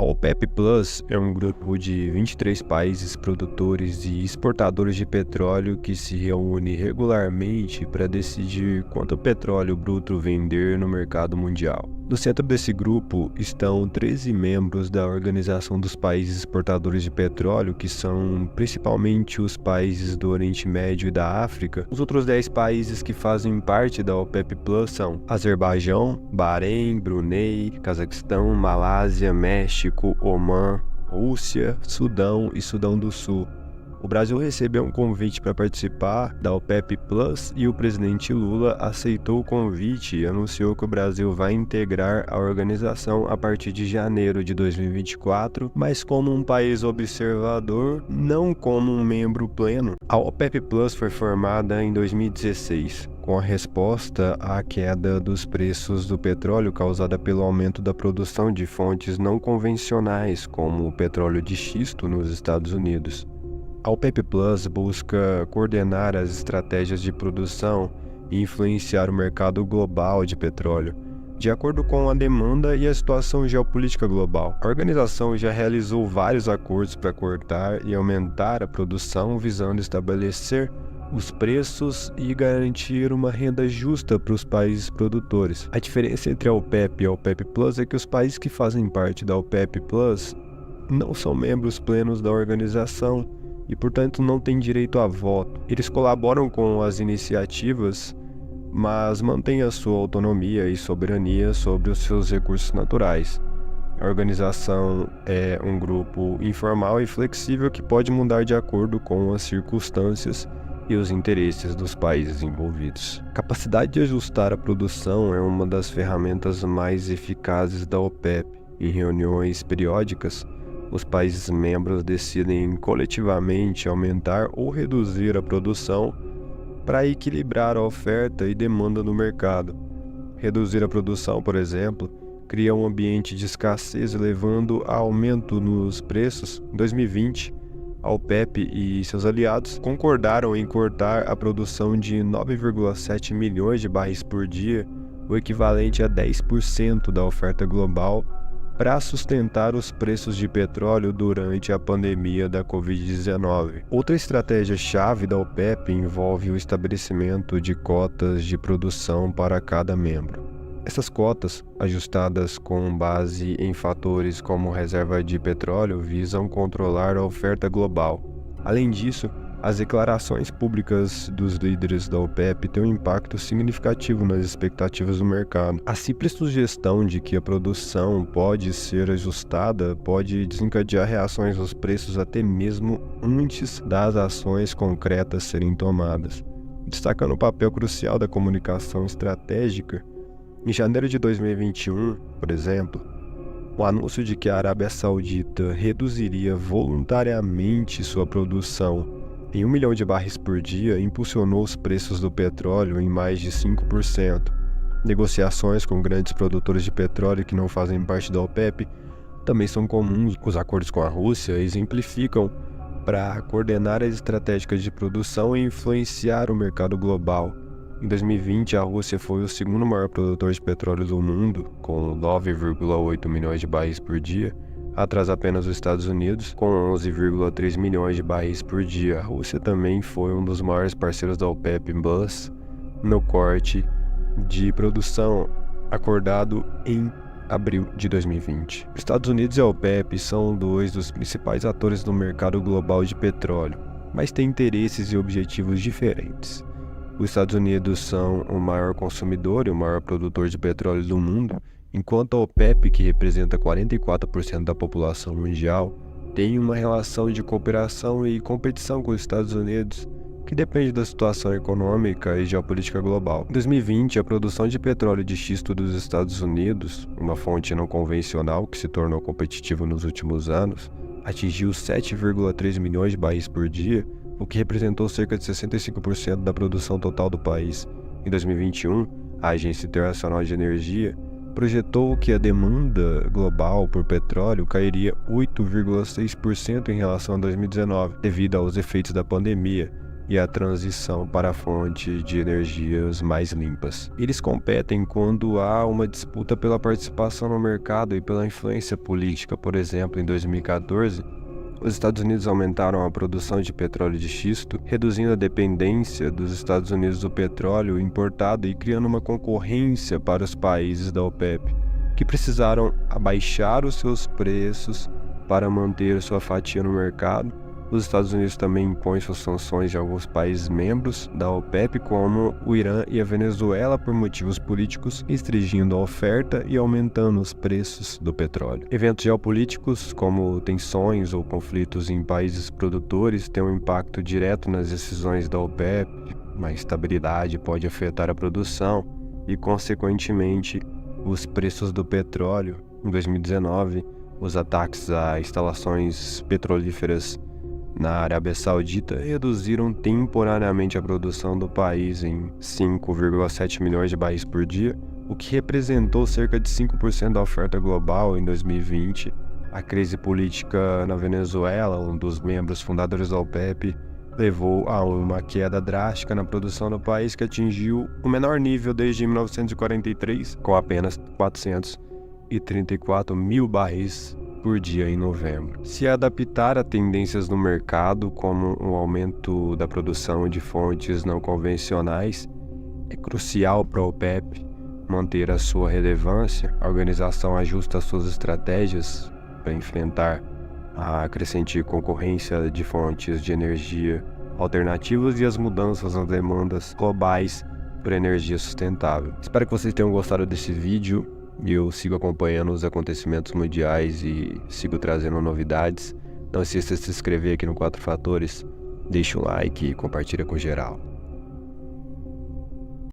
A OPEP Plus é um grupo de 23 países produtores e exportadores de petróleo que se reúne regularmente para decidir quanto petróleo bruto vender no mercado mundial. No centro desse grupo estão 13 membros da Organização dos Países Exportadores de Petróleo, que são principalmente os países do Oriente Médio e da África. Os outros 10 países que fazem parte da OPEP Plus são Azerbaijão, Bahrein, Brunei, Cazaquistão, Malásia, México, Omã, Rússia, Sudão e Sudão do Sul. O Brasil recebeu um convite para participar da OPEP Plus e o presidente Lula aceitou o convite e anunciou que o Brasil vai integrar a organização a partir de janeiro de 2024, mas como um país observador, não como um membro pleno. A OPEP Plus foi formada em 2016. Com a resposta à queda dos preços do petróleo causada pelo aumento da produção de fontes não convencionais, como o petróleo de xisto nos Estados Unidos. A OPEP Plus busca coordenar as estratégias de produção e influenciar o mercado global de petróleo, de acordo com a demanda e a situação geopolítica global. A organização já realizou vários acordos para cortar e aumentar a produção, visando estabelecer os preços e garantir uma renda justa para os países produtores. A diferença entre a OPEP e a OPEP Plus é que os países que fazem parte da OPEP Plus não são membros plenos da organização e, portanto, não têm direito a voto. Eles colaboram com as iniciativas, mas mantêm a sua autonomia e soberania sobre os seus recursos naturais. A organização é um grupo informal e flexível que pode mudar de acordo com as circunstâncias e os interesses dos países envolvidos. A capacidade de ajustar a produção é uma das ferramentas mais eficazes da OPEP. Em reuniões periódicas, os países membros decidem coletivamente aumentar ou reduzir a produção para equilibrar a oferta e demanda no mercado. Reduzir a produção, por exemplo, cria um ambiente de escassez, levando a aumento nos preços. Em 2020, a OPEP e seus aliados concordaram em cortar a produção de 9,7 milhões de barris por dia, o equivalente a 10% da oferta global, para sustentar os preços de petróleo durante a pandemia da Covid-19. Outra estratégia-chave da OPEP envolve o estabelecimento de cotas de produção para cada membro. Essas cotas, ajustadas com base em fatores como reserva de petróleo, visam controlar a oferta global. Além disso, as declarações públicas dos líderes da OPEP têm um impacto significativo nas expectativas do mercado. A simples sugestão de que a produção pode ser ajustada pode desencadear reações nos preços até mesmo antes das ações concretas serem tomadas. Destacando o papel crucial da comunicação estratégica, em janeiro de 2021, por exemplo, o anúncio de que a Arábia Saudita reduziria voluntariamente sua produção em 1 milhão de barris por dia impulsionou os preços do petróleo em mais de 5%. Negociações com grandes produtores de petróleo que não fazem parte da OPEP também são comuns. Os acordos com a Rússia exemplificam para coordenar as estratégias de produção e influenciar o mercado global. Em 2020, a Rússia foi o segundo maior produtor de petróleo do mundo, com 9,8 milhões de barris por dia, atrás apenas dos Estados Unidos, com 11,3 milhões de barris por dia. A Rússia também foi um dos maiores parceiros da OPEP Plus no corte de produção acordado em abril de 2020. Os Estados Unidos e a OPEP são dois dos principais atores no mercado global de petróleo, mas têm interesses e objetivos diferentes. Os Estados Unidos são o maior consumidor e o maior produtor de petróleo do mundo, enquanto a OPEP, que representa 44% da população mundial, tem uma relação de cooperação e competição com os Estados Unidos, que depende da situação econômica e geopolítica global. Em 2020, a produção de petróleo de xisto dos Estados Unidos, uma fonte não convencional que se tornou competitiva nos últimos anos, atingiu 7,3 milhões de barris por dia, o que representou cerca de 65% da produção total do país. Em 2021, a Agência Internacional de Energia projetou que a demanda global por petróleo cairia 8,6% em relação a 2019, devido aos efeitos da pandemia, e a transição para a fonte de energias mais limpas. Eles competem quando há uma disputa pela participação no mercado e pela influência política. Por exemplo, em 2014, os Estados Unidos aumentaram a produção de petróleo de xisto, reduzindo a dependência dos Estados Unidos do petróleo importado e criando uma concorrência para os países da OPEP, que precisaram abaixar os seus preços para manter sua fatia no mercado. Os Estados Unidos também impõem suas sanções em alguns países membros da OPEP, como o Irã e a Venezuela, por motivos políticos, restringindo a oferta e aumentando os preços do petróleo. Eventos geopolíticos, como tensões ou conflitos em países produtores, têm um impacto direto nas decisões da OPEP. A instabilidade pode afetar a produção e, consequentemente, os preços do petróleo. Em 2019, os ataques a instalações petrolíferas na Arábia Saudita reduziram temporariamente a produção do país em 5,7 milhões de barris por dia, o que representou cerca de 5% da oferta global em 2020. A crise política na Venezuela, um dos membros fundadores da OPEP, levou a uma queda drástica na produção do país, que atingiu o menor nível desde 1943, com apenas 434 mil barris por dia em novembro. Se adaptar a tendências no mercado, como o aumento da produção de fontes não convencionais, é crucial para a OPEP manter a sua relevância. A organização ajusta suas estratégias para enfrentar a crescente concorrência de fontes de energia alternativas e as mudanças nas demandas globais por energia sustentável. Espero que vocês tenham gostado desse vídeo. Eu sigo acompanhando os acontecimentos mundiais e sigo trazendo novidades. Não esqueça de se inscrever aqui no 4 Fatores, deixe um like e compartilha com geral.